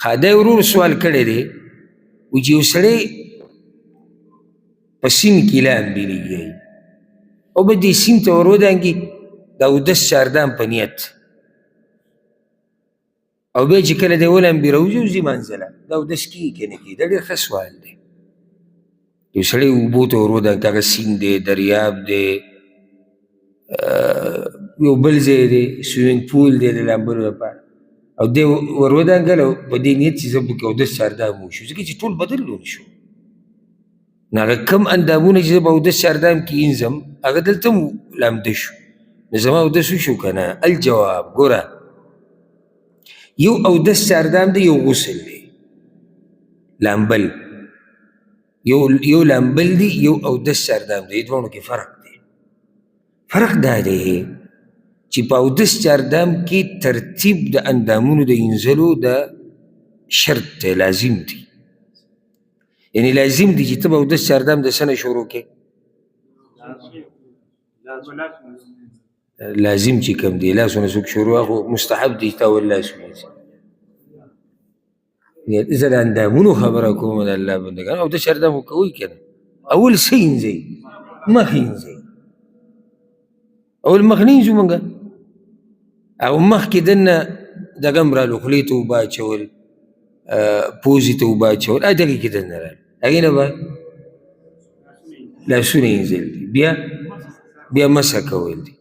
خدای ورور سوال کړی دی وایي چې یو سړی په سیند کې لامبي لګي او به دې سیند ته ور ودانګي د اودس چاردام په نیت او بیا چې کله دی ولامبي راوځي وځي منزله دا اودس کېږي که نه کېږي دا ډېر ښه سوال دی یو سړی اوبو ته ور ودانګي هغه سیند دی دریاب دی یو بل ځای دی سویمینګ پول دی د لامبلو لپاره او دی ور ودانګل او په دې نیت چې زه پکې اودس چاردام وشو ځکه چې ټول بدل لون شو نو هغه کم اندامونه چې زه به اودس چاردام کې اینځم هغه دلته هم لامده شو نو زما اودس وشو که نه الجواب ګوره یو اودس چاردام دی یو غسل دی لامبل یو لامبل دی یو اودس چاردام دی دواړو کې فرق دی فرق دا دی چې په اودس چاردام کې ترتیب د اندامونو د اینځلو د شرط دی لازم دی یعنی لازم دی چې ته به اودس چاردام د څه نه شروع کې لازم چې کوم دی لاسونه څوک شروع خو مستحب دی تا ول لاس وینځي زه د اندامونو خبره کوم د الله بندګان اودس چاردام کوئ که نه اول څه اینځئ مخ اینځئ اول مخ نه اینځو مونږ او مخکې دننه دغه هم رالو خولې ته اوبه اچول پوزې ته اوبه اچول دغې کې دننه رالو هغې نه به لاسونه اینځل دي بیا مسح کول دي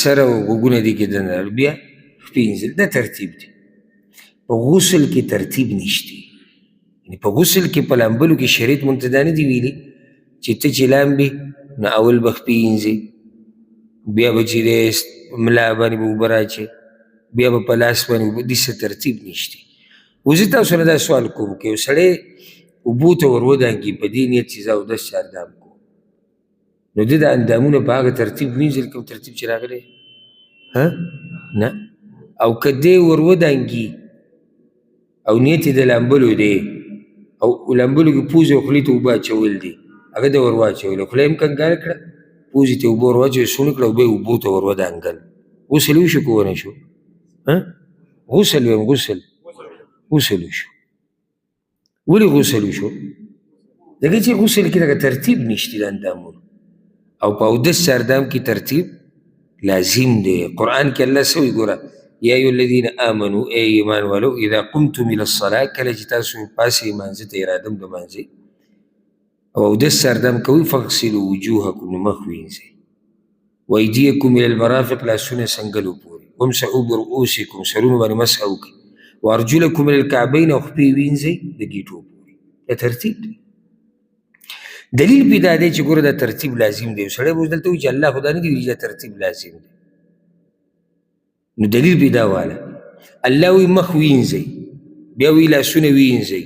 سر او غوږونه دي کې دننه رالو بیا خپې اینځل دا ترتیب دی په غسل کې ترتیب نشتی یعنې په غسل کې په لامبلو کې شریعت مونږ ته دا نه دي ویلي چې ته چې لامبې نو اول به خپې اینځې بیا به چې دی ملا باندې به اوبه راچې بیا به په لاس باندې اوبه داسې ترتیب نشتی اوس زه تاسو نه دا سوال کوم که یو سړی اوبو ته ور ودانګي په دې نیت چې زه اودس چاردام کوم نو ده د اندامونه په هغه ترتیب وینځل کوم ترتیب چې راغلی نه او که دی ور ودانګي او نیت یې د لامبلو دی او لامبلو کې پوزې او خولې ته اوبه اچول دي هغه د ور واچولې خوله یې هم کنګاله کړه پوزې ته اوبه ور واچوې سوڼ کړه او بیا یې اوبو ته ور ودانګل غسل وشو که ونه شو غسل ویم غسل وشو ولې غسل وشو ځکه چې غسل کې دغه ترتیب نشته د اندامونو او په اودس چاردام کې ترتیب لازم دی قرآن کې الله څه وایي ګوره یا ایها الذین آمنوا ای ایمان والو اذا قمتم الى الصلاة کله چې تاسو پاسې لمانځه ته ارادم د لمانځئ او اودس چاردام کوئ فاغسلوا وجوهکم نو مخ وینځئ وایدیکم الى المرافق لاسونه څنګلو پورې وامسحوا برؤوسکم سرونو باندې مسح وکړئ وارجلکم الى الکعبین او خپې وینځئ د ګیټو پورې دا ترتیب دی دلیل پې دا دی چې ګوره دا ترتیب لازم دی یو سړی به اوس دلته وایي چې الله خو دا نه دي ویلي دا ترتیب لازم دی نو دلیل پې دا واله الله وایي مخ وینځئ بیا وایي لاسونه وینځئ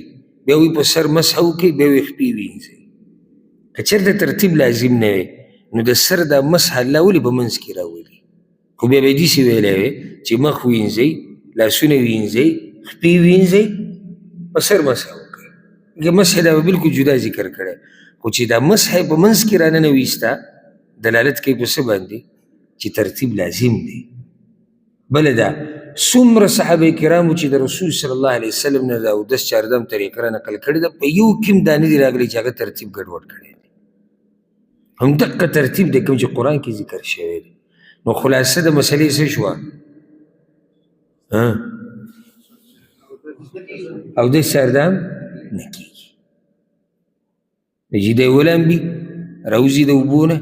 بیا وایي په سر مسح وکړئ بیا وایي خپې وینځئ که چېرته ترتیب لازم نه وی نو د سر دا مسح الله ولې په منځ کې راولي خو بیا به یې داسې ویلی وی چې مخ وینځئ لاسونه وینځئ خپې وینځئ په سر مسح وکړئ که مسح دا به بلکل جدا ذکر کړی خو چې دا مسح یې په منځ کې راننویسته دلالت کوي په څه باندې چې ترتیب لازم دی بله دا څومره صحابه کرامو چې د رسول صلی الله علیه وسلم نه د اودس چاردم طریقه را نقل کړې ده په یو کې هم دا نه دي راغلي چې هغه ترتیب ګډوډ کړی دی همدغه ترتیب دی کوم چې قرآن کې ذکر شوی دی نو خلاصه د مسلې څه شوه اودس چاردام نه کېږي چې دی ولامبي راوځي د اوبو نه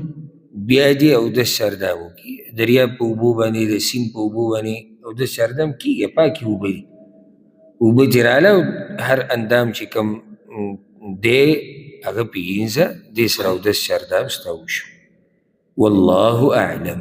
بیا دې اودس چاردام وکړي دریاب په اوبو باندې د سیند په اوبو باندې اودس چاردام کېږي پاکې اوبه دي اوبه چې راله هر اندام چې کوم دی هغه پې وینځه دې سره اودس چاردام ستا وشو والله اعلم